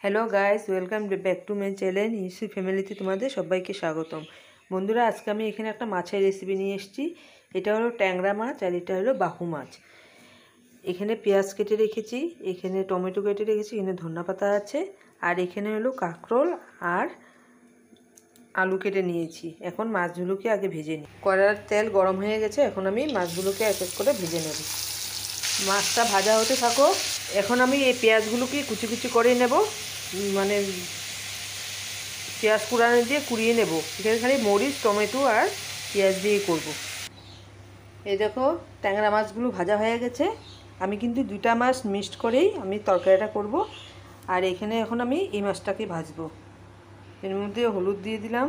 Hello guys, welcome back to my channel UC ফ্যামিলিতে তোমাদের সবাইকে স্বাগতম। বন্ধুরা, আজকে আমি এখানে একটা মাছের রেসিপি নিয়ে এসেছি। এটা হলো ট্যাংরা মাছ আর এটা হলো বাহু মাছ। এখানে পেঁয়াজ কেটে রেখেছি, এখানে টমেটো কেটে রেখেছি, এখানে ধনেপাতা আছে, আর এখানে হলো কাঁকরোল আর আলু কেটে নিয়েছি। এখন মাছগুলোকে আগে ভেজে নিই। কড়ার তেল গরম হয়ে গেছে, এখন আমি মাছগুলোকে এক এক করে ভেজে নেব। মাছটা ভাজা হতে থাকো। এখন আমি এই পেঁয়াজগুলোকে কুচি কুচি করে নেব, মানে পেঁয়াজ কুড়ানো দিয়ে কুড়িয়ে নেব। এখানে খালি মরিচ, টমেটো আর পেঁয়াজ দিয়ে করব। এই দেখো, ট্যাংরা মাছগুলো ভাজা হয়ে গেছে। আমি কিন্তু দুটা মাছ মিক্সড করেই আমি তরকারিটা করব। আর এখানে এখন আমি এই মাছটাকে ভাজবো। এর মধ্যে হলুদ দিয়ে দিলাম,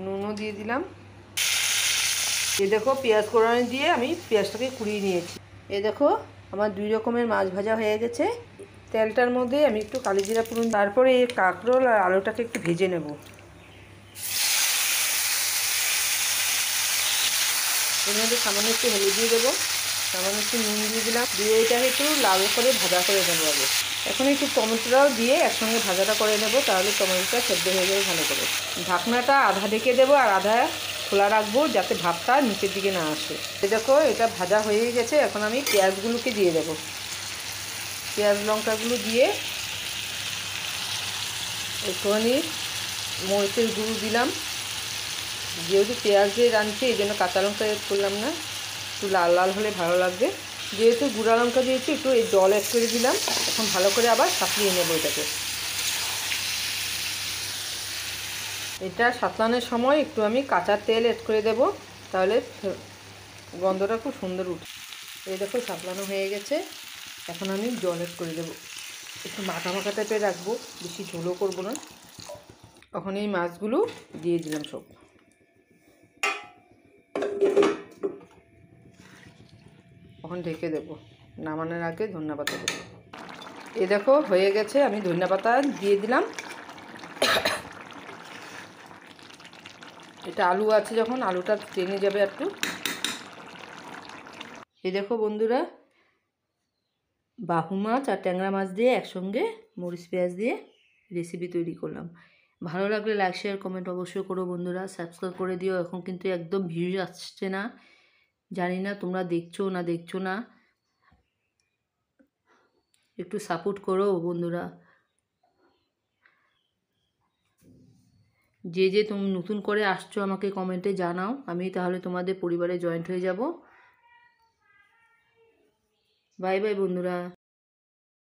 নুনও দিয়ে দিলাম। এই দেখো, পেঁয়াজ কুড়ানো দিয়ে আমি পেঁয়াজটাকে কুড়িয়ে নিয়েছি। এই দেখো, আমার দুই রকমের মাছ ভাজা হয়ে গেছে। তেলটার মধ্যে আমি একটু কালি জিরা ফোড়ন, তারপরে এই কাঁকরোল আর আলুটাকে একটু ভেজে নেব। এর মধ্যে সামান্য একটু হলুদ দিয়ে দেবো, সামান্য একটু নুন দিয়ে দিলাম, দিয়ে এটাকে একটু লাল করে ভাজা করে নেবো আগে। এখন একটু টমেটোটাও দিয়ে একসঙ্গে ভাজাটা করে নেব, তাহলে টমেটোটা সেদ্ধ হয়ে যাবে ভালো করে। ঢাকনাটা আধা ঢেকে দেবো আর আধা খোলা রাখবো, যাতে ভাতটা নিচের দিকে না আসে। দেখো, এটা ভাজা হয়ে গেছে। এখন আমি পেঁয়াজগুলোকে দিয়ে দেবো। পেঁয়াজ লঙ্কাগুলো দিয়ে একটুখানি মরিচের গুঁড়ো দিলাম। যেহেতু পেঁয়াজ দিয়ে রাঁধছি, এই জন্য কাঁচা লঙ্কা এড করলাম না, একটু লাল লাল হলে ভালো লাগবে। যেহেতু গুঁড়া লঙ্কা দিয়েছি, একটু এই জল অ্যাড করে দিলাম। এখন ভালো করে আবার সাঁতলিয়ে নেব এটাকে। এটা সাঁতলানোর সময় একটু আমি কাঁচা তেল অ্যাড করে দেব, তাহলে গন্ধটা খুব সুন্দর উঠে। এই দেখো, সাঁতলানো হয়ে গেছে। এখন আমি জল অ্যাড করে দেবো। একটু মাখা মাখা টাইপের রাখবো, বেশি ঝোলও করবো না। এখন এই মাছগুলো দিয়ে দিলাম সব। এখন ঢেকে দেবো। নামানোর আগে ধনেপাতা দেবো। এই দেখো, হয়ে গেছে। আমি ধনেপাতা দিয়ে দিলাম। এটা আলু আছে, যখন আলুটা টেনে যাবে একটু। এই দেখো বন্ধুরা, বাহু মাছ আর ট্যাংরা মাছ দিয়ে একসঙ্গে মরিচ পেঁয়াজ দিয়ে রেসিপি তৈরি করলাম। ভালো লাগলে লাইক শেয়ার কমেন্ট অবশ্যই করো বন্ধুরা। সাবস্ক্রাইব করে দিও। এখন কিন্তু একদম ভিউজ আসছে না, জানি না তোমরা দেখছো না। একটু সাপোর্ট করো বন্ধুরা। যে তুমি নতুন করে আসছো, আমাকে কমেন্টে জানাও, আমি তাহলে তোমাদের পরিবারে জয়েন্ট হয়ে যাব। বাই বাই বন্ধুরা।